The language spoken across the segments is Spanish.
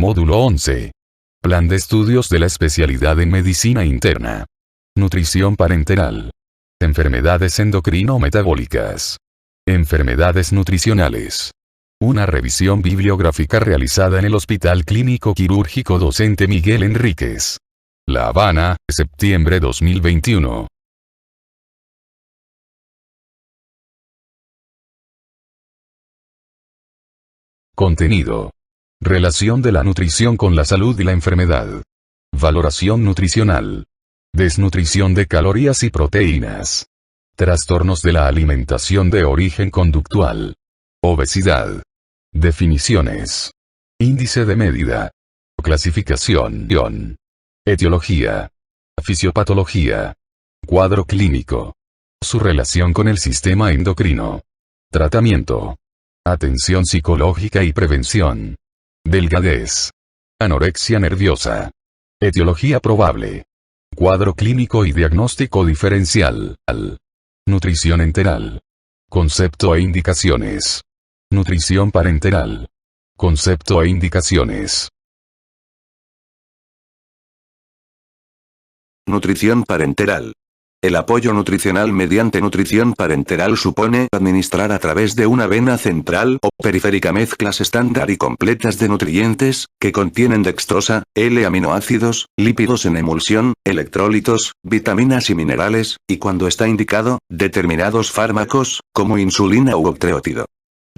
Módulo 11. Plan de estudios de la especialidad en medicina interna. Nutrición parenteral. Enfermedades endocrino-metabólicas. Enfermedades nutricionales. Una revisión bibliográfica realizada en el Hospital Clínico Quirúrgico Docente Miguel Enríquez. La Habana, septiembre 2021. Contenido. Relación de la nutrición con la salud y la enfermedad. Valoración nutricional. Desnutrición de calorías y proteínas. Trastornos de la alimentación de origen conductual. Obesidad. Definiciones. Índice de medida. Clasificación. Etiología. Fisiopatología. Cuadro clínico. Su relación con el sistema endocrino. Tratamiento. Atención psicológica y prevención. Delgadez. Anorexia nerviosa. Etiología probable. Cuadro clínico y diagnóstico diferencial. Nutrición enteral. Concepto e indicaciones. Nutrición parenteral. Concepto e indicaciones. Nutrición parenteral. El apoyo nutricional mediante nutrición parenteral supone administrar a través de una vena central o periférica mezclas estándar y completas de nutrientes, que contienen dextrosa, L-aminoácidos, lípidos en emulsión, electrolitos, vitaminas y minerales, y cuando está indicado, determinados fármacos, como insulina u octreótido.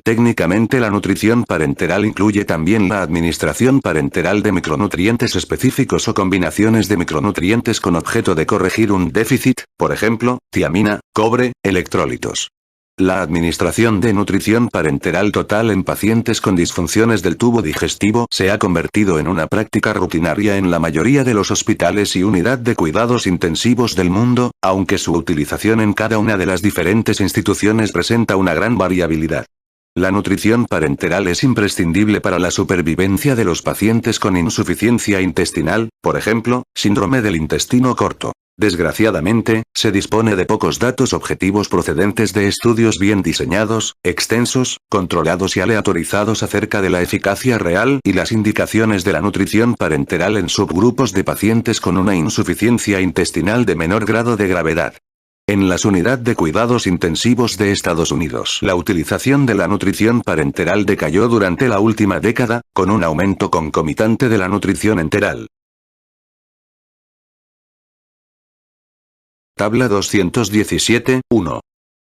Técnicamente la nutrición parenteral incluye también la administración parenteral de micronutrientes específicos o combinaciones de micronutrientes con objeto de corregir un déficit, por ejemplo, tiamina, cobre, electrólitos. La administración de nutrición parenteral total en pacientes con disfunciones del tubo digestivo se ha convertido en una práctica rutinaria en la mayoría de los hospitales y unidad de cuidados intensivos del mundo, aunque su utilización en cada una de las diferentes instituciones presenta una gran variabilidad. La nutrición parenteral es imprescindible para la supervivencia de los pacientes con insuficiencia intestinal, por ejemplo, síndrome del intestino corto. Desgraciadamente, se dispone de pocos datos objetivos procedentes de estudios bien diseñados, extensos, controlados y aleatorizados acerca de la eficacia real y las indicaciones de la nutrición parenteral en subgrupos de pacientes con una insuficiencia intestinal de menor grado de gravedad. En las unidades de cuidados intensivos de Estados Unidos, la utilización de la nutrición parenteral decayó durante la última década, con un aumento concomitante de la nutrición enteral. Tabla 217, 1.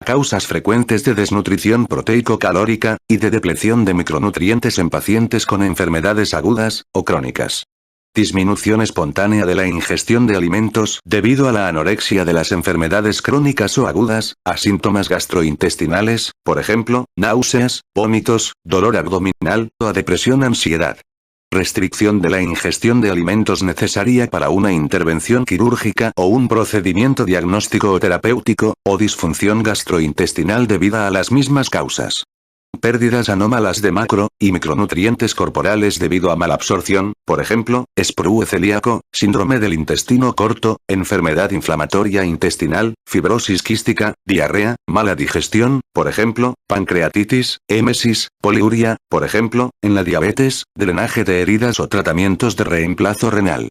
Causas frecuentes de desnutrición proteico-calórica, y de depleción de micronutrientes en pacientes con enfermedades agudas, o crónicas. Disminución espontánea de la ingestión de alimentos debido a la anorexia de las enfermedades crónicas o agudas, a síntomas gastrointestinales, por ejemplo, náuseas, vómitos, dolor abdominal, o a depresión, ansiedad. Restricción de la ingestión de alimentos necesaria para una intervención quirúrgica o un procedimiento diagnóstico o terapéutico, o disfunción gastrointestinal debida a las mismas causas. Pérdidas anómalas de macro y micronutrientes corporales debido a malabsorción, por ejemplo, sprue celíaco, síndrome del intestino corto, enfermedad inflamatoria intestinal, fibrosis quística, diarrea, mala digestión, por ejemplo, pancreatitis, émesis, poliuria, por ejemplo, en la diabetes, drenaje de heridas o tratamientos de reemplazo renal.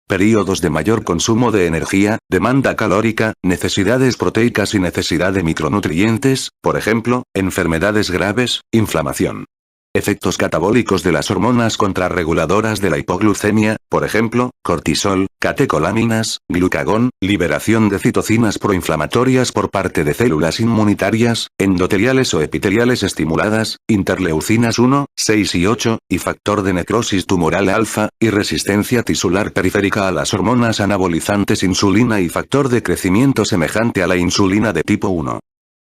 Períodos de mayor consumo de energía, demanda calórica, necesidades proteicas y necesidad de micronutrientes, por ejemplo, enfermedades graves, inflamación. Efectos catabólicos de las hormonas contrarreguladoras de la hipoglucemia, por ejemplo, cortisol, catecolaminas, glucagón, liberación de citocinas proinflamatorias por parte de células inmunitarias, endoteliales o epiteliales estimuladas, interleucinas 1, 6 y 8, y factor de necrosis tumoral alfa, y resistencia tisular periférica a las hormonas anabolizantes insulina y factor de crecimiento semejante a la insulina de tipo 1.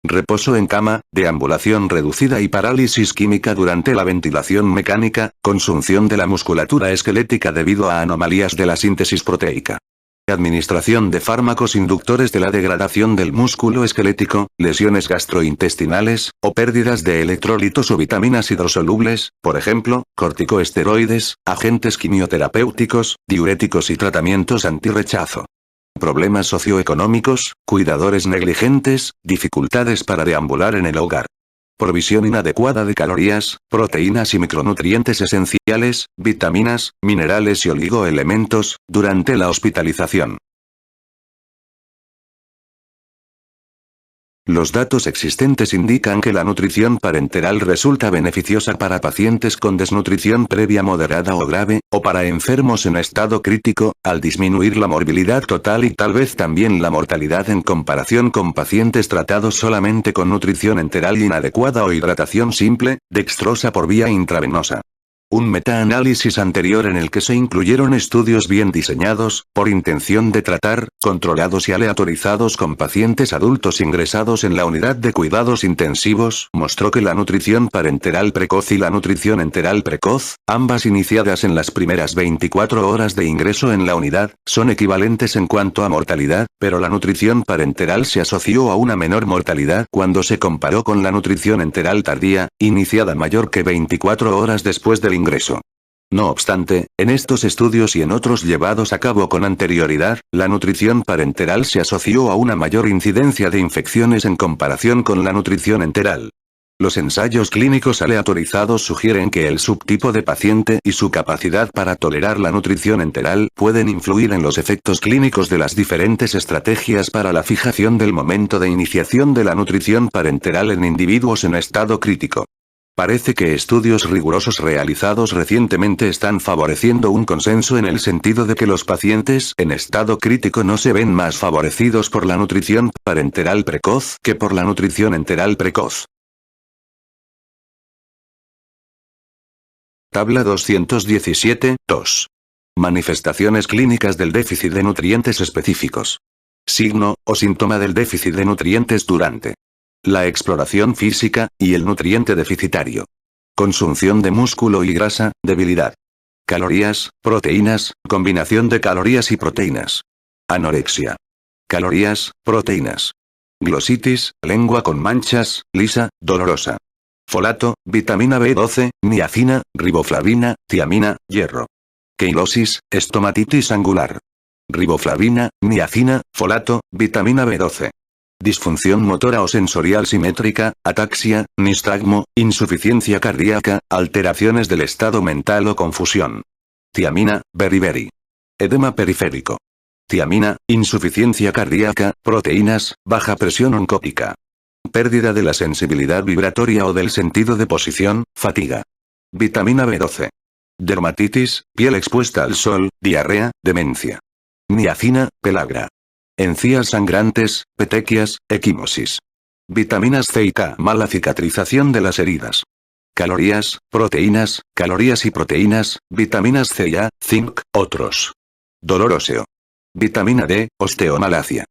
Reposo en cama, deambulación reducida y parálisis química durante la ventilación mecánica, consunción de la musculatura esquelética debido a anomalías de la síntesis proteica. Administración de fármacos inductores de la degradación del músculo esquelético, lesiones gastrointestinales, o pérdidas de electrolitos o vitaminas hidrosolubles, por ejemplo, corticoesteroides, agentes quimioterapéuticos, diuréticos y tratamientos antirrechazo. Problemas socioeconómicos, cuidadores negligentes, dificultades para deambular en el hogar. provisión inadecuada de calorías, proteínas y micronutrientes esenciales, vitaminas, minerales y oligoelementos, durante la hospitalización. Los datos existentes indican que la nutrición parenteral resulta beneficiosa para pacientes con desnutrición previa moderada o grave, o para enfermos en estado crítico, al disminuir la morbilidad total y tal vez también la mortalidad en comparación con pacientes tratados solamente con nutrición enteral inadecuada o hidratación simple, dextrosa por vía intravenosa. Un metaanálisis anterior en el que se incluyeron estudios bien diseñados, por intención de tratar, controlados y aleatorizados con pacientes adultos ingresados en la unidad de cuidados intensivos, mostró que la nutrición parenteral precoz y la nutrición enteral precoz, ambas iniciadas en las primeras 24 horas de ingreso en la unidad, son equivalentes en cuanto a mortalidad, pero la nutrición parenteral se asoció a una menor mortalidad cuando se comparó con la nutrición enteral tardía, iniciada mayor que 24 horas después del ingreso. No obstante, en estos estudios y en otros llevados a cabo con anterioridad, la nutrición parenteral se asoció a una mayor incidencia de infecciones en comparación con la nutrición enteral. Los ensayos clínicos aleatorizados sugieren que el subtipo de paciente y su capacidad para tolerar la nutrición enteral pueden influir en los efectos clínicos de las diferentes estrategias para la fijación del momento de iniciación de la nutrición parenteral en individuos en estado crítico. Parece que estudios rigurosos realizados recientemente están favoreciendo un consenso en el sentido de que los pacientes en estado crítico no se ven más favorecidos por la nutrición parenteral precoz que por la nutrición enteral precoz. Tabla 217, 2. Manifestaciones clínicas del déficit de nutrientes específicos. Signo, o síntoma del déficit de nutrientes durante la exploración física, y el nutriente deficitario. Consunción de músculo y grasa, debilidad. Calorías, proteínas, combinación de calorías y proteínas. Anorexia. Calorías, proteínas. Glositis, lengua con manchas, lisa, dolorosa. Folato, vitamina B12, niacina, riboflavina, tiamina, hierro. Queilosis, estomatitis angular. Riboflavina, niacina, folato, vitamina B12. Disfunción motora o sensorial simétrica, ataxia, nistagmo, insuficiencia cardíaca, alteraciones del estado mental o confusión. Tiamina, beriberi. Edema periférico. Tiamina, insuficiencia cardíaca, proteínas, baja presión oncótica. Pérdida de la sensibilidad vibratoria o del sentido de posición, fatiga. Vitamina B12. Dermatitis, piel expuesta al sol, diarrea, demencia. Niacina, pelagra. Encías sangrantes, petequias, equimosis. Vitaminas C y K, mala cicatrización de las heridas. Calorías, proteínas, calorías y proteínas, vitaminas C y A, zinc, otros. Dolor óseo. Vitamina D, osteomalacia.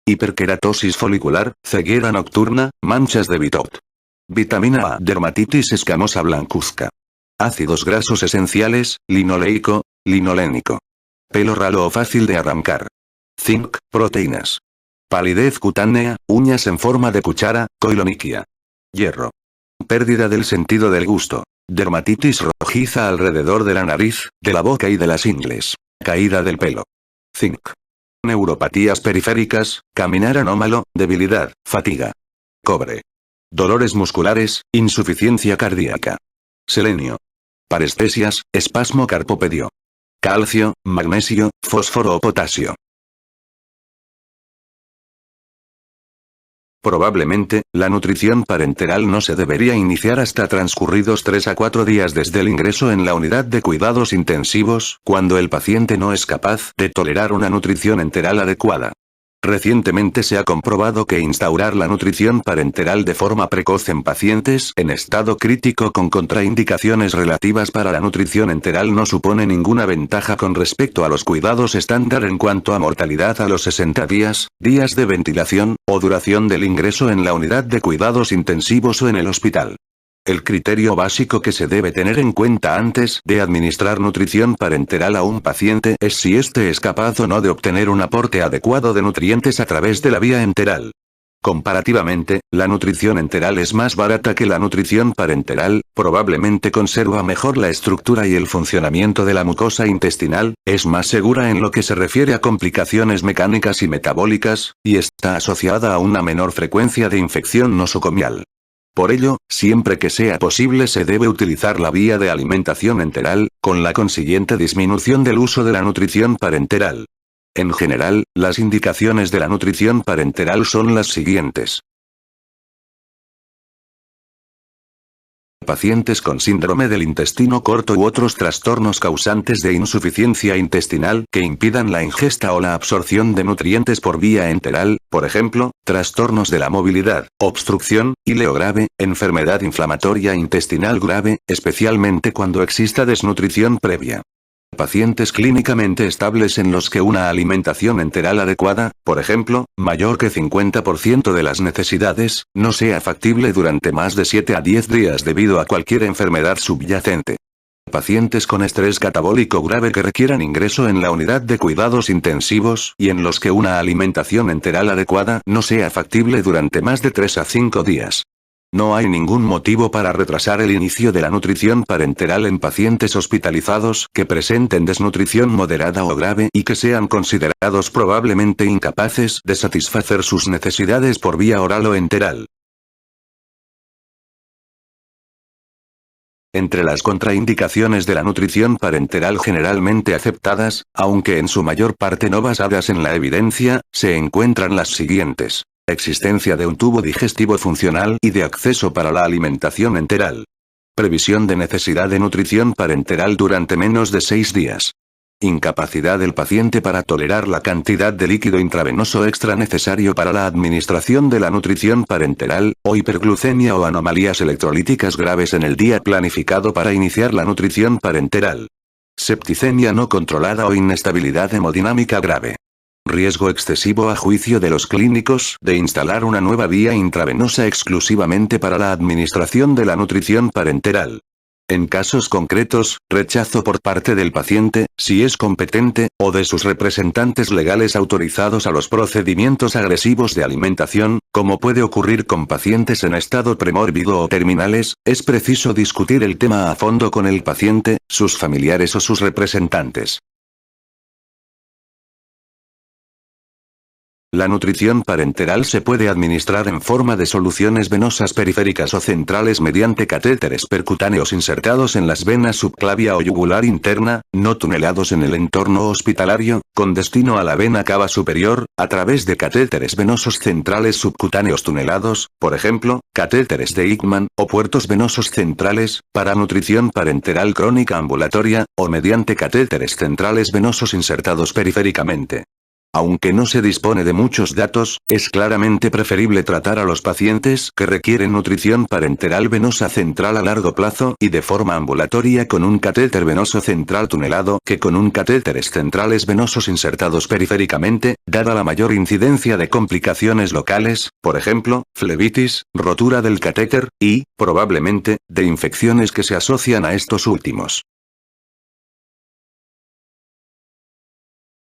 Hiperkeratosis folicular, ceguera nocturna, manchas de Bitot. Vitamina A, dermatitis escamosa blancuzca. Ácidos grasos esenciales, linoleico, linolénico. Pelo ralo o fácil de arrancar. Zinc, proteínas. Palidez cutánea, uñas en forma de cuchara, coiloniquia. Hierro. Pérdida del sentido del gusto. Dermatitis rojiza alrededor de la nariz, de la boca y de las ingles. Caída del pelo. Zinc. Neuropatías periféricas, caminar anómalo, debilidad, fatiga. Cobre. Dolores musculares, insuficiencia cardíaca. Selenio. Parestesias, espasmo carpopedio. Calcio, magnesio, fósforo o potasio. Probablemente, la nutrición parenteral no se debería iniciar hasta transcurridos 3 a 4 días desde el ingreso en la unidad de cuidados intensivos, cuando el paciente no es capaz de tolerar una nutrición enteral adecuada. Recientemente se ha comprobado que instaurar la nutrición parenteral de forma precoz en pacientes en estado crítico con contraindicaciones relativas para la nutrición enteral no supone ninguna ventaja con respecto a los cuidados estándar en cuanto a mortalidad a los 60 días, días de ventilación, o duración del ingreso en la unidad de cuidados intensivos o en el hospital. El criterio básico que se debe tener en cuenta antes de administrar nutrición parenteral a un paciente es si éste es capaz o no de obtener un aporte adecuado de nutrientes a través de la vía enteral. Comparativamente, la nutrición enteral es más barata que la nutrición parenteral, probablemente conserva mejor la estructura y el funcionamiento de la mucosa intestinal, es más segura en lo que se refiere a complicaciones mecánicas y metabólicas, y está asociada a una menor frecuencia de infección nosocomial. Por ello, siempre que sea posible se debe utilizar la vía de alimentación enteral, con la consiguiente disminución del uso de la nutrición parenteral. En general, las indicaciones de la nutrición parenteral son las siguientes. Pacientes con síndrome del intestino corto u otros trastornos causantes de insuficiencia intestinal que impidan la ingesta o la absorción de nutrientes por vía enteral, por ejemplo, trastornos de la movilidad, obstrucción, ileo grave, enfermedad inflamatoria intestinal grave, especialmente cuando exista desnutrición previa. Pacientes clínicamente estables en los que una alimentación enteral adecuada, por ejemplo, mayor que 50% de las necesidades, no sea factible durante más de 7 a 10 días debido a cualquier enfermedad subyacente. Pacientes con estrés catabólico grave que requieran ingreso en la unidad de cuidados intensivos y en los que una alimentación enteral adecuada no sea factible durante más de 3 a 5 días. No hay ningún motivo para retrasar el inicio de la nutrición parenteral en pacientes hospitalizados que presenten desnutrición moderada o grave y que sean considerados probablemente incapaces de satisfacer sus necesidades por vía oral o enteral. Entre las contraindicaciones de la nutrición parenteral generalmente aceptadas, aunque en su mayor parte no basadas en la evidencia, se encuentran las siguientes. Existencia de un tubo digestivo funcional y de acceso para la alimentación enteral. Previsión de necesidad de nutrición parenteral durante menos de 6 días. Incapacidad del paciente para tolerar la cantidad de líquido intravenoso extra necesario para la administración de la nutrición parenteral, o hiperglucemia o anomalías electrolíticas graves en el día planificado para iniciar la nutrición parenteral. Septicemia no controlada o inestabilidad hemodinámica grave. Riesgo excesivo a juicio de los clínicos de instalar una nueva vía intravenosa exclusivamente para la administración de la nutrición parenteral. En casos concretos, rechazo por parte del paciente, si es competente, o de sus representantes legales autorizados a los procedimientos agresivos de alimentación, como puede ocurrir con pacientes en estado premórbido o terminales, es preciso discutir el tema a fondo con el paciente, sus familiares o sus representantes. La nutrición parenteral se puede administrar en forma de soluciones venosas periféricas o centrales mediante catéteres percutáneos insertados en las venas subclavia o yugular interna, no tunelados en el entorno hospitalario, con destino a la vena cava superior, a través de catéteres venosos centrales subcutáneos tunelados, por ejemplo, catéteres de Hickman, o puertos venosos centrales, para nutrición parenteral crónica ambulatoria, o mediante catéteres centrales venosos insertados periféricamente. Aunque no se dispone de muchos datos, es claramente preferible tratar a los pacientes que requieren nutrición parenteral venosa central a largo plazo y de forma ambulatoria con un catéter venoso central tunelado que con un catéteres centrales venosos insertados periféricamente, dada la mayor incidencia de complicaciones locales, por ejemplo, flebitis, rotura del catéter, y, probablemente, de infecciones que se asocian a estos últimos.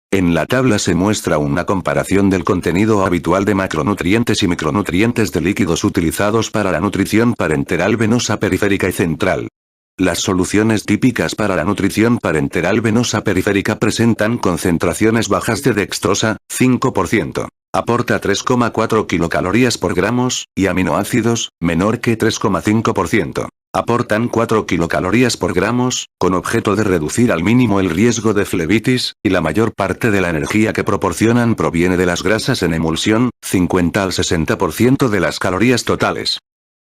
En la tabla se muestra una comparación del contenido habitual de macronutrientes y micronutrientes de líquidos utilizados para la nutrición parenteral venosa periférica y central. Las soluciones típicas para la nutrición parenteral venosa periférica presentan concentraciones bajas de dextrosa, 5%. Aporta 3,4 kilocalorías por gramos, y aminoácidos, menor que 3,5%. Aportan 4 kilocalorías por gramos, con objeto de reducir al mínimo el riesgo de flebitis, y la mayor parte de la energía que proporcionan proviene de las grasas en emulsión, 50 al 60% de las calorías totales.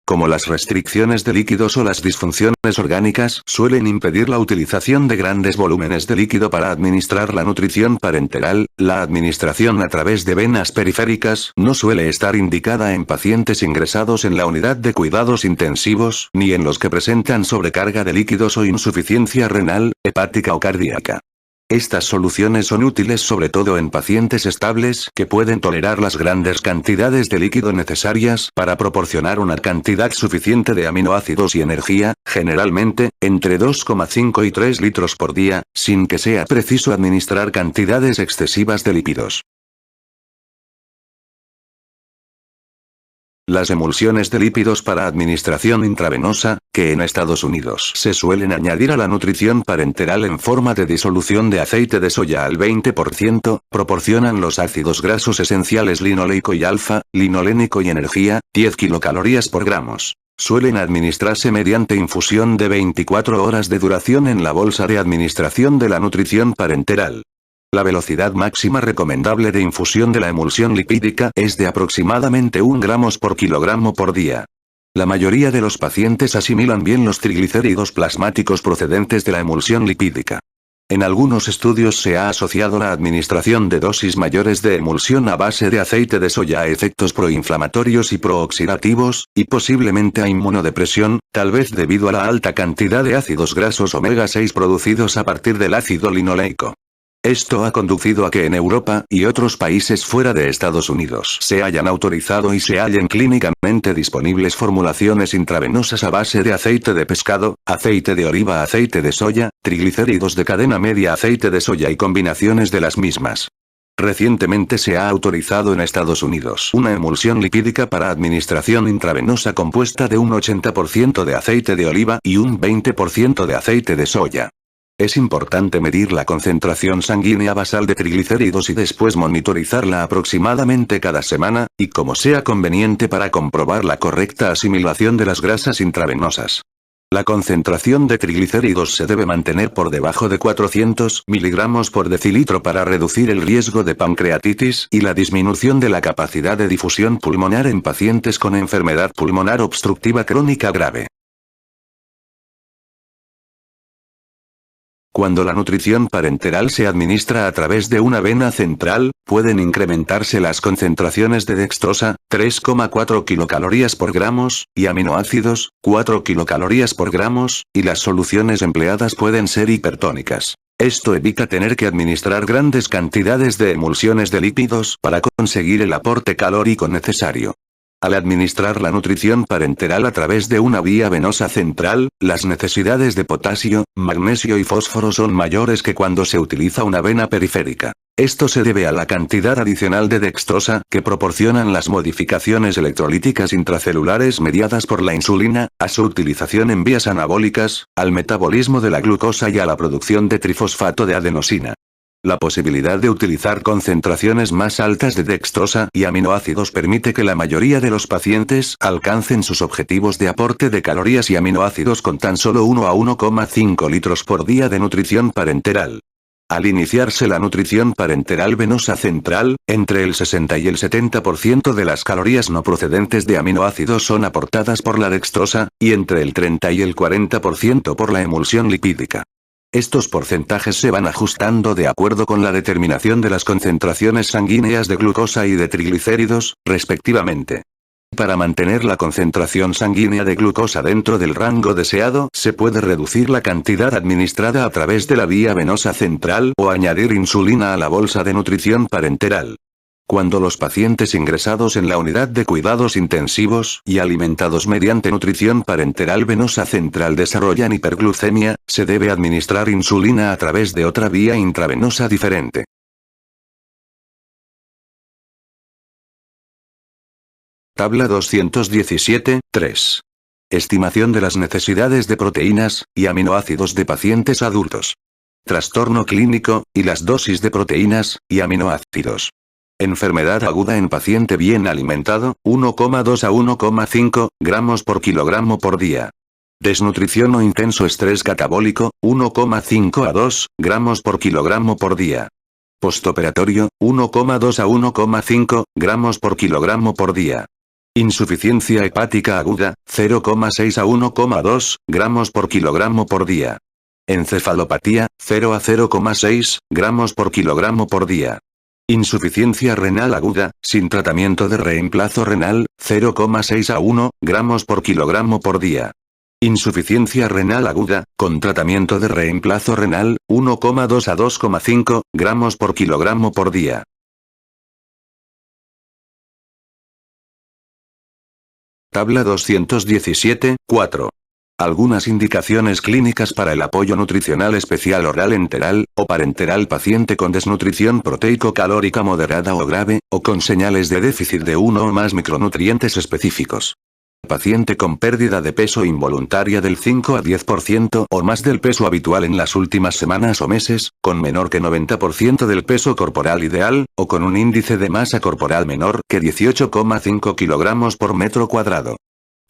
Como las restricciones de líquidos o las disfunciones orgánicas suelen impedir la utilización de grandes volúmenes de líquido para administrar la nutrición parenteral, la administración a través de venas periféricas no suele estar indicada en pacientes ingresados en la unidad de cuidados intensivos, ni en los que presentan sobrecarga de líquidos o insuficiencia renal, hepática o cardíaca. Estas soluciones son útiles sobre todo en pacientes estables que pueden tolerar las grandes cantidades de líquido necesarias para proporcionar una cantidad suficiente de aminoácidos y energía, generalmente, entre 2,5 y 3 litros por día, sin que sea preciso administrar cantidades excesivas de lípidos. Las emulsiones de lípidos para administración intravenosa, que en Estados Unidos se suelen añadir a la nutrición parenteral en forma de disolución de aceite de soya al 20%, proporcionan los ácidos grasos esenciales linoleico y alfa, linolénico y energía, 10 kilocalorías por gramos. Suelen administrarse mediante infusión de 24 horas de duración en la bolsa de administración de la nutrición parenteral. La velocidad máxima recomendable de infusión de la emulsión lipídica es de aproximadamente 1 gramos por kilogramo por día. La mayoría de los pacientes asimilan bien los triglicéridos plasmáticos procedentes de la emulsión lipídica. En algunos estudios se ha asociado la administración de dosis mayores de emulsión a base de aceite de soya a efectos proinflamatorios y prooxidativos, y posiblemente a inmunodepresión, tal vez debido a la alta cantidad de ácidos grasos omega 6 producidos a partir del ácido linoleico. Esto ha conducido a que en Europa y otros países fuera de Estados Unidos se hayan autorizado y se hallen clínicamente disponibles formulaciones intravenosas a base de aceite de pescado, aceite de oliva, aceite de soya, triglicéridos de cadena media, aceite de soya y combinaciones de las mismas. Recientemente se ha autorizado en Estados Unidos una emulsión lipídica para administración intravenosa compuesta de un 80% de aceite de oliva y un 20% de aceite de soya. Es importante medir la concentración sanguínea basal de triglicéridos y después monitorizarla aproximadamente cada semana, y como sea conveniente para comprobar la correcta asimilación de las grasas intravenosas. La concentración de triglicéridos se debe mantener por debajo de 400 miligramos por decilitro para reducir el riesgo de pancreatitis y la disminución de la capacidad de difusión pulmonar en pacientes con enfermedad pulmonar obstructiva crónica grave. Cuando la nutrición parenteral se administra a través de una vena central, pueden incrementarse las concentraciones de dextrosa, 3,4 kilocalorías por gramos, y aminoácidos, 4 kilocalorías por gramos, y las soluciones empleadas pueden ser hipertónicas. Esto evita tener que administrar grandes cantidades de emulsiones de lípidos para conseguir el aporte calórico necesario. Al administrar la nutrición parenteral a través de una vía venosa central, las necesidades de potasio, magnesio y fósforo son mayores que cuando se utiliza una vena periférica. Esto se debe a la cantidad adicional de dextrosa que proporcionan las modificaciones electrolíticas intracelulares mediadas por la insulina, a su utilización en vías anabólicas, al metabolismo de la glucosa y a la producción de trifosfato de adenosina. La posibilidad de utilizar concentraciones más altas de dextrosa y aminoácidos permite que la mayoría de los pacientes alcancen sus objetivos de aporte de calorías y aminoácidos con tan solo 1 a 1,5 litros por día de nutrición parenteral. Al iniciarse la nutrición parenteral venosa central, entre el 60 y el 70% de las calorías no procedentes de aminoácidos son aportadas por la dextrosa, y entre el 30 y el 40% por la emulsión lipídica. Estos porcentajes se van ajustando de acuerdo con la determinación de las concentraciones sanguíneas de glucosa y de triglicéridos, respectivamente. Para mantener la concentración sanguínea de glucosa dentro del rango deseado, se puede reducir la cantidad administrada a través de la vía venosa central o añadir insulina a la bolsa de nutrición parenteral. Cuando los pacientes ingresados en la unidad de cuidados intensivos y alimentados mediante nutrición parenteral venosa central desarrollan hiperglucemia, se debe administrar insulina a través de otra vía intravenosa diferente. Tabla 217, 3. Estimación de las necesidades de proteínas y aminoácidos de pacientes adultos. Trastorno clínico, y las dosis de proteínas y aminoácidos. Enfermedad aguda en paciente bien alimentado, 1,2 a 1,5 gramos por kilogramo por día. Desnutrición o intenso estrés catabólico, 1,5 a 2 gramos por kilogramo por día. Postoperatorio, 1,2 a 1,5 gramos por kilogramo por día. Insuficiencia hepática aguda, 0,6 a 1,2 gramos por kilogramo por día. Encefalopatía, 0 a 0,6 gramos por kilogramo por día. Insuficiencia renal aguda, sin tratamiento de reemplazo renal, 0,6 a 1 gramos por kilogramo por día. Insuficiencia renal aguda, con tratamiento de reemplazo renal, 1,2 a 2,5 gramos por kilogramo por día. Tabla 217, 4. Algunas indicaciones clínicas para el apoyo nutricional especial oral enteral, o parenteral paciente con desnutrición proteico-calórica moderada o grave, o con señales de déficit de uno o más micronutrientes específicos. Paciente con pérdida de peso involuntaria del 5 a 10% o más del peso habitual en las últimas semanas o meses, con menor que 90% del peso corporal ideal, o con un índice de masa corporal menor que 18,5 kilogramos por metro cuadrado.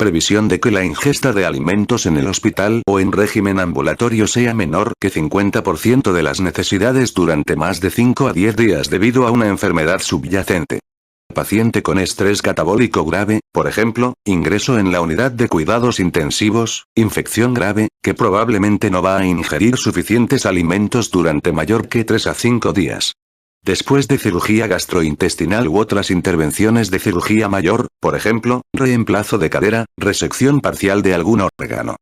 Previsión de que la ingesta de alimentos en el hospital o en régimen ambulatorio sea menor que 50% de las necesidades durante más de 5 a 10 días debido a una enfermedad subyacente. Paciente con estrés catabólico grave, por ejemplo, ingreso en la unidad de cuidados intensivos, infección grave, que probablemente no va a ingerir suficientes alimentos durante mayor que 3 a 5 días. Después de cirugía gastrointestinal u otras intervenciones de cirugía mayor, por ejemplo, reemplazo de cadera, resección parcial de algún órgano.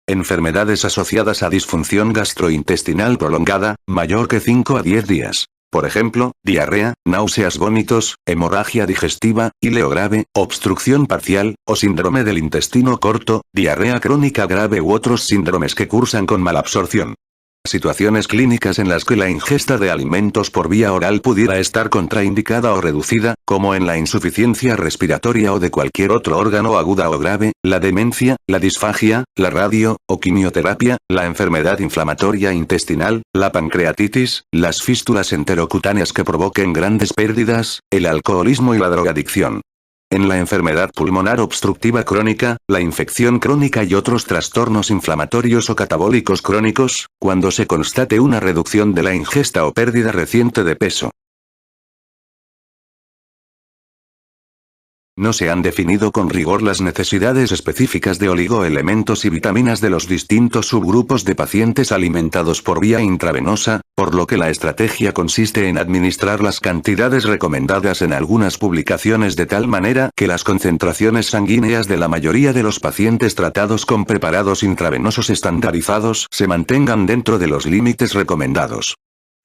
Enfermedades asociadas a disfunción gastrointestinal prolongada, mayor que 5 a 10 días. Por ejemplo, diarrea, náuseas, vómitos, hemorragia digestiva, hileo grave, obstrucción parcial, o síndrome del intestino corto, diarrea crónica grave u otros síndromes que cursan con malabsorción. Situaciones clínicas en las que la ingesta de alimentos por vía oral pudiera estar contraindicada o reducida, como en la insuficiencia respiratoria o de cualquier otro órgano aguda o grave, la demencia, la disfagia, la radio o quimioterapia, la enfermedad inflamatoria intestinal, la pancreatitis, las fístulas enterocutáneas que provoquen grandes pérdidas, el alcoholismo y la drogadicción. En la enfermedad pulmonar obstructiva crónica, la infección crónica y otros trastornos inflamatorios o catabólicos crónicos, cuando se constate una reducción de la ingesta o pérdida reciente de peso. No se han definido con rigor las necesidades específicas de oligoelementos y vitaminas de los distintos subgrupos de pacientes alimentados por vía intravenosa, por lo que la estrategia consiste en administrar las cantidades recomendadas en algunas publicaciones de tal manera que las concentraciones sanguíneas de la mayoría de los pacientes tratados con preparados intravenosos estandarizados se mantengan dentro de los límites recomendados.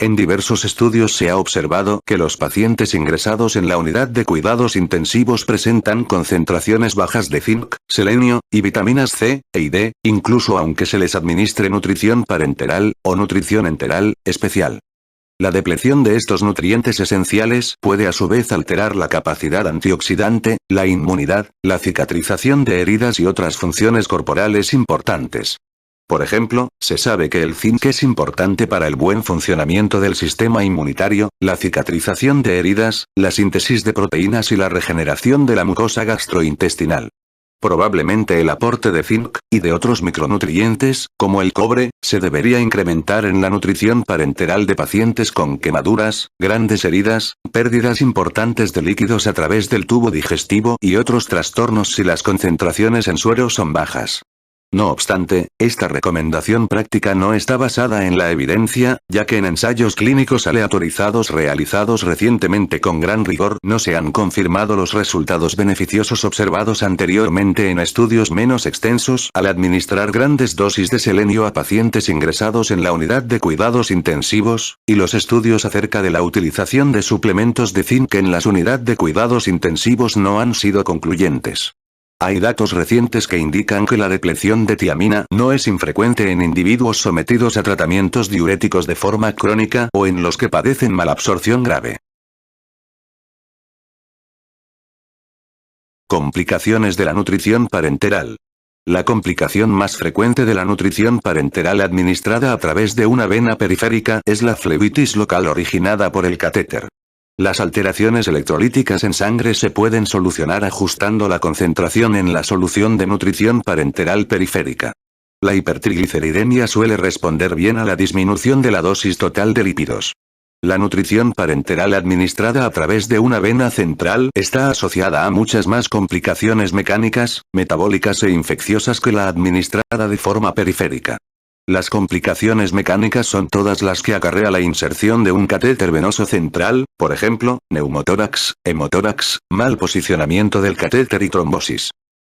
En diversos estudios se ha observado que los pacientes ingresados en la unidad de cuidados intensivos presentan concentraciones bajas de zinc, selenio, y vitaminas C e D, incluso aunque se les administre nutrición parenteral, o nutrición enteral, especial. La depleción de estos nutrientes esenciales puede a su vez alterar la capacidad antioxidante, la inmunidad, la cicatrización de heridas y otras funciones corporales importantes. Por ejemplo, se sabe que el zinc es importante para el buen funcionamiento del sistema inmunitario, la cicatrización de heridas, la síntesis de proteínas y la regeneración de la mucosa gastrointestinal. Probablemente el aporte de zinc, y de otros micronutrientes, como el cobre, se debería incrementar en la nutrición parenteral de pacientes con quemaduras, grandes heridas, pérdidas importantes de líquidos a través del tubo digestivo y otros trastornos si las concentraciones en suero son bajas. No obstante, esta recomendación práctica no está basada en la evidencia, ya que en ensayos clínicos aleatorizados realizados recientemente con gran rigor no se han confirmado los resultados beneficiosos observados anteriormente en estudios menos extensos al administrar grandes dosis de selenio a pacientes ingresados en la unidad de cuidados intensivos, y los estudios acerca de la utilización de suplementos de zinc en las unidades de cuidados intensivos no han sido concluyentes. Hay datos recientes que indican que la depleción de tiamina no es infrecuente en individuos sometidos a tratamientos diuréticos de forma crónica o en los que padecen malabsorción grave. Complicaciones de la nutrición parenteral. La complicación más frecuente de la nutrición parenteral administrada a través de una vena periférica es la flebitis local originada por el catéter. Las alteraciones electrolíticas en sangre se pueden solucionar ajustando la concentración en la solución de nutrición parenteral periférica. La hipertrigliceridemia suele responder bien a la disminución de la dosis total de lípidos. La nutrición parenteral administrada a través de una vena central está asociada a muchas más complicaciones mecánicas, metabólicas e infecciosas que la administrada de forma periférica. Las complicaciones mecánicas son todas las que acarrea la inserción de un catéter venoso central, por ejemplo, neumotórax, hemotórax, mal posicionamiento del catéter y trombosis.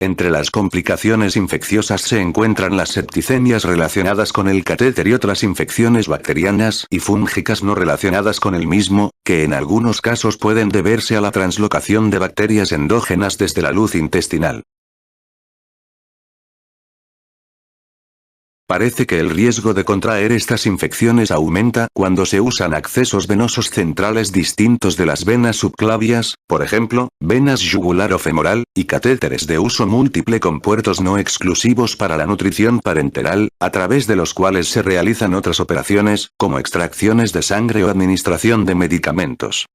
Entre las complicaciones infecciosas se encuentran las septicemias relacionadas con el catéter y otras infecciones bacterianas y fúngicas no relacionadas con el mismo, que en algunos casos pueden deberse a la translocación de bacterias endógenas desde la luz intestinal. Parece que el riesgo de contraer estas infecciones aumenta cuando se usan accesos venosos centrales distintos de las venas subclavias, por ejemplo, venas yugular o femoral, y catéteres de uso múltiple con puertos no exclusivos para la nutrición parenteral, a través de los cuales se realizan otras operaciones, como extracciones de sangre o administración de medicamentos.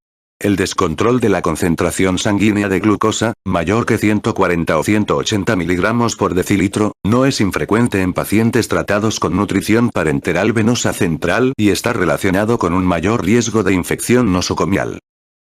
El descontrol de la concentración sanguínea de glucosa, mayor que 140 o 180 miligramos por decilitro, no es infrecuente en pacientes tratados con nutrición parenteral venosa central y está relacionado con un mayor riesgo de infección nosocomial.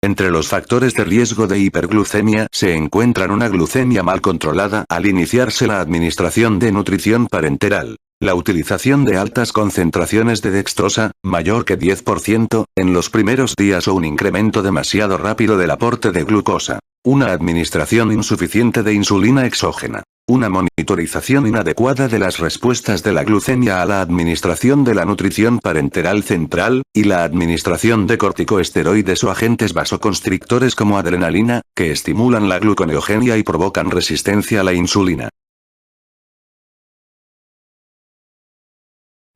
Entre los factores de riesgo de hiperglucemia se encuentran una glucemia mal controlada al iniciarse la administración de nutrición parenteral. La utilización de altas concentraciones de dextrosa, mayor que 10%, en los primeros días o un incremento demasiado rápido del aporte de glucosa. Una administración insuficiente de insulina exógena. Una monitorización inadecuada de las respuestas de la glucemia a la administración de la nutrición parenteral central, y la administración de corticoesteroides o agentes vasoconstrictores como adrenalina, que estimulan la gluconeogenia y provocan resistencia a la insulina.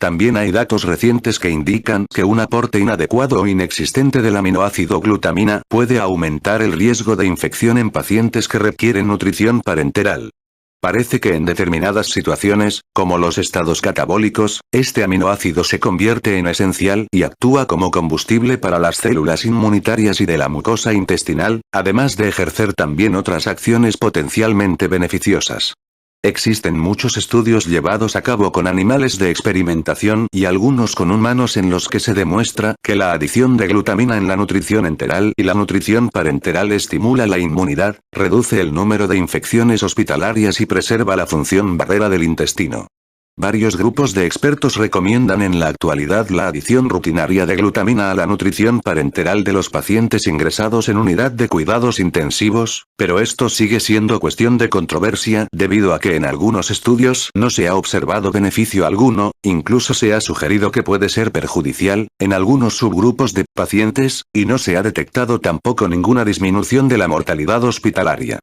También hay datos recientes que indican que un aporte inadecuado o inexistente del aminoácido glutamina puede aumentar el riesgo de infección en pacientes que requieren nutrición parenteral. Parece que en determinadas situaciones, como los estados catabólicos, este aminoácido se convierte en esencial y actúa como combustible para las células inmunitarias y de la mucosa intestinal, además de ejercer también otras acciones potencialmente beneficiosas. Existen muchos estudios llevados a cabo con animales de experimentación y algunos con humanos en los que se demuestra que la adición de glutamina en la nutrición enteral y la nutrición parenteral estimula la inmunidad, reduce el número de infecciones hospitalarias y preserva la función barrera del intestino. Varios grupos de expertos recomiendan en la actualidad la adición rutinaria de glutamina a la nutrición parenteral de los pacientes ingresados en unidad de cuidados intensivos, pero esto sigue siendo cuestión de controversia debido a que en algunos estudios no se ha observado beneficio alguno, incluso se ha sugerido que puede ser perjudicial, en algunos subgrupos de pacientes, y no se ha detectado tampoco ninguna disminución de la mortalidad hospitalaria.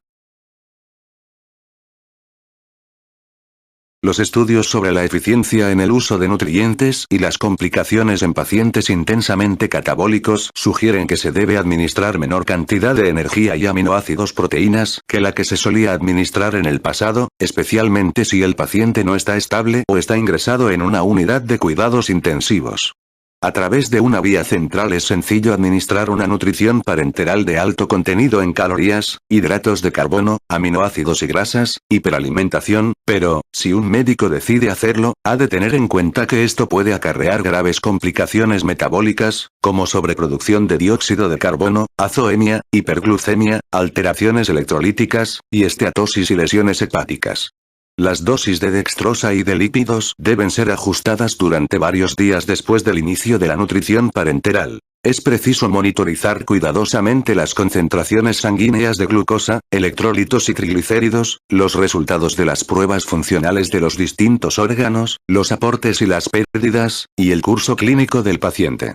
Los estudios sobre la eficiencia en el uso de nutrientes y las complicaciones en pacientes intensamente catabólicos sugieren que se debe administrar menor cantidad de energía y aminoácidos proteínas que la que se solía administrar en el pasado, especialmente si el paciente no está estable o está ingresado en una unidad de cuidados intensivos. A través de una vía central es sencillo administrar una nutrición parenteral de alto contenido en calorías, hidratos de carbono, aminoácidos y grasas, hiperalimentación, pero, si un médico decide hacerlo, ha de tener en cuenta que esto puede acarrear graves complicaciones metabólicas, como sobreproducción de dióxido de carbono, azoemia, hiperglucemia, alteraciones electrolíticas, y esteatosis y lesiones hepáticas. Las dosis de dextrosa y de lípidos deben ser ajustadas durante varios días después del inicio de la nutrición parenteral. Es preciso monitorizar cuidadosamente las concentraciones sanguíneas de glucosa, electrolitos y triglicéridos, los resultados de las pruebas funcionales de los distintos órganos, los aportes y las pérdidas, y el curso clínico del paciente.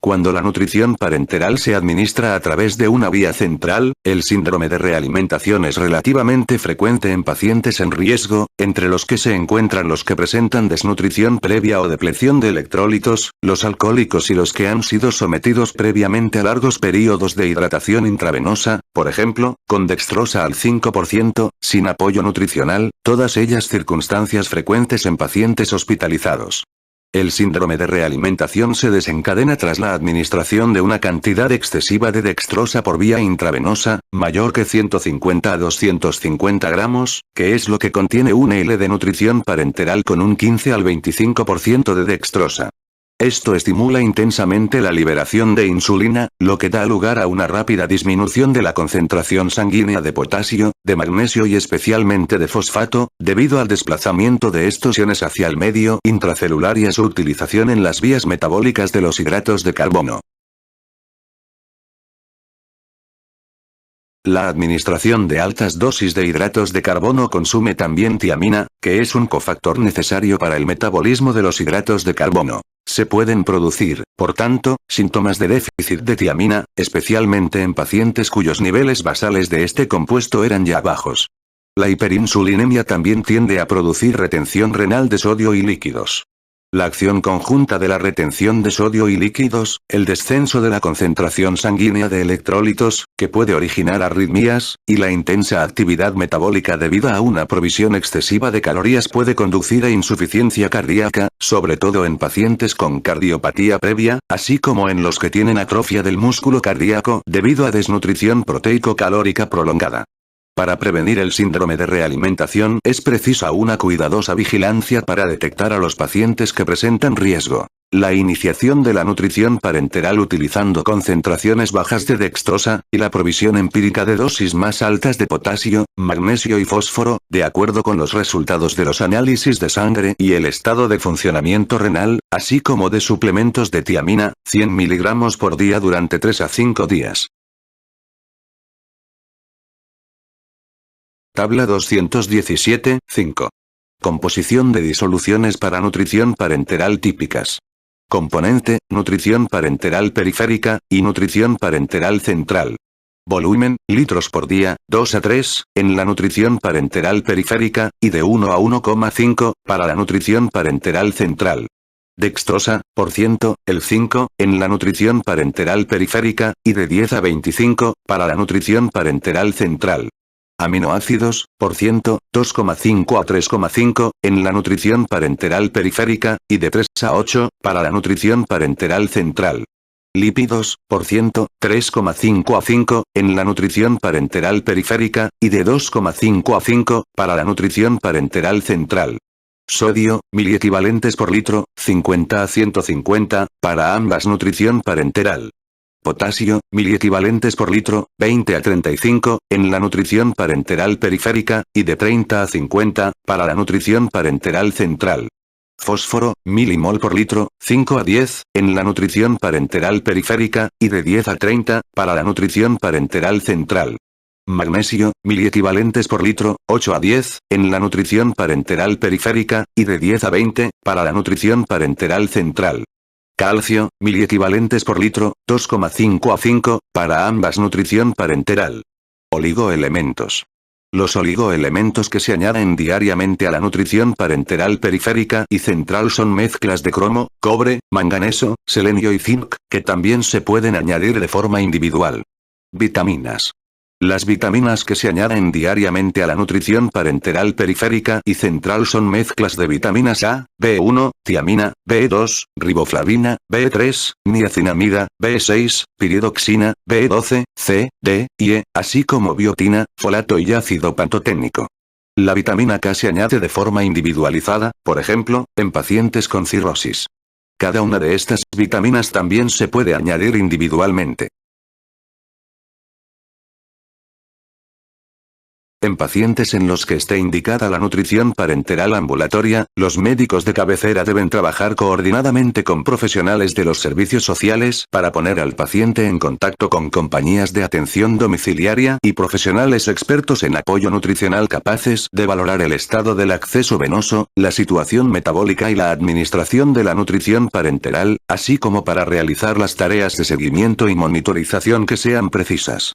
Cuando la nutrición parenteral se administra a través de una vía central, el síndrome de realimentación es relativamente frecuente en pacientes en riesgo, entre los que se encuentran los que presentan desnutrición previa o depleción de electrólitos, los alcohólicos y los que han sido sometidos previamente a largos periodos de hidratación intravenosa, por ejemplo, con dextrosa al 5%, sin apoyo nutricional, todas ellas circunstancias frecuentes en pacientes hospitalizados. El síndrome de realimentación se desencadena tras la administración de una cantidad excesiva de dextrosa por vía intravenosa, mayor que 150 a 250 gramos, que es lo que contiene un L de nutrición parenteral con un 15 al 25% de dextrosa. Esto estimula intensamente la liberación de insulina, lo que da lugar a una rápida disminución de la concentración sanguínea de potasio, de magnesio y especialmente de fosfato, debido al desplazamiento de estos iones hacia el medio intracelular y a su utilización en las vías metabólicas de los hidratos de carbono. La administración de altas dosis de hidratos de carbono consume también tiamina, que es un cofactor necesario para el metabolismo de los hidratos de carbono. Se pueden producir, por tanto, síntomas de déficit de tiamina, especialmente en pacientes cuyos niveles basales de este compuesto eran ya bajos. La hiperinsulinemia también tiende a producir retención renal de sodio y líquidos. La acción conjunta de la retención de sodio y líquidos, el descenso de la concentración sanguínea de electrolitos, que puede originar arritmias, y la intensa actividad metabólica debida a una provisión excesiva de calorías puede conducir a insuficiencia cardíaca, sobre todo en pacientes con cardiopatía previa, así como en los que tienen atrofia del músculo cardíaco debido a desnutrición proteico-calórica prolongada. Para prevenir el síndrome de realimentación es precisa una cuidadosa vigilancia para detectar a los pacientes que presentan riesgo. La iniciación de la nutrición parenteral utilizando concentraciones bajas de dextrosa, y la provisión empírica de dosis más altas de potasio, magnesio y fósforo, de acuerdo con los resultados de los análisis de sangre y el estado de funcionamiento renal, así como de suplementos de tiamina, 100 mg por día durante 3 a 5 días. Tabla 217, 5. Composición de disoluciones para nutrición parenteral típicas. Componente, nutrición parenteral periférica, y nutrición parenteral central. Volumen, litros por día, 2 a 3, en la nutrición parenteral periférica, y de 1 a 1,5, para la nutrición parenteral central. Dextrosa, por ciento, el 5, en la nutrición parenteral periférica, y de 10 a 25, para la nutrición parenteral central. Aminoácidos, por ciento, 2,5 a 3,5, en la nutrición parenteral periférica, y de 3 a 8, para la nutrición parenteral central. Lípidos, por ciento, 3,5 a 5, en la nutrición parenteral periférica, y de 2,5 a 5, para la nutrición parenteral central. Sodio, miliequivalentes por litro, 50 a 150, para ambas nutrición parenteral. Potasio, miliequivalentes por litro, 20 a 35, en la nutrición parenteral periférica, y de 30 a 50, para la nutrición parenteral central. Fósforo, milimol por litro, 5 a 10, en la nutrición parenteral periférica, y de 10 a 30, para la nutrición parenteral central. Magnesio, miliequivalentes por litro, 8 a 10, en la nutrición parenteral periférica, y de 10 a 20, para la nutrición parenteral central. Calcio, miliequivalentes por litro, 2,5 a 5, para ambas nutrición parenteral. Oligoelementos. Los oligoelementos que se añaden diariamente a la nutrición parenteral periférica y central son mezclas de cromo, cobre, manganeso, selenio y zinc, que también se pueden añadir de forma individual. Vitaminas. Las vitaminas que se añaden diariamente a la nutrición parenteral periférica y central son mezclas de vitaminas A, B1, tiamina, B2, riboflavina, B3, niacinamida, B6, piridoxina, B12, C, D, y E, así como biotina, folato y ácido pantoténico. La vitamina K se añade de forma individualizada, por ejemplo, en pacientes con cirrosis. Cada una de estas vitaminas también se puede añadir individualmente. En pacientes en los que esté indicada la nutrición parenteral ambulatoria, los médicos de cabecera deben trabajar coordinadamente con profesionales de los servicios sociales para poner al paciente en contacto con compañías de atención domiciliaria y profesionales expertos en apoyo nutricional capaces de valorar el estado del acceso venoso, la situación metabólica y la administración de la nutrición parenteral, así como para realizar las tareas de seguimiento y monitorización que sean precisas.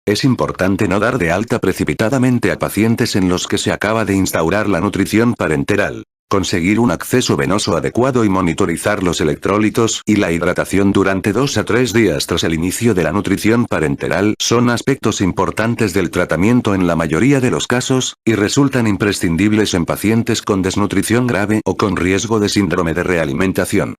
Es importante no dar de alta precipitadamente a pacientes en los que se acaba de instaurar la nutrición parenteral. Conseguir un acceso venoso adecuado y monitorizar los electrolitos y la hidratación durante 2 a 3 días tras el inicio de la nutrición parenteral son aspectos importantes del tratamiento en la mayoría de los casos, y resultan imprescindibles en pacientes con desnutrición grave o con riesgo de síndrome de realimentación.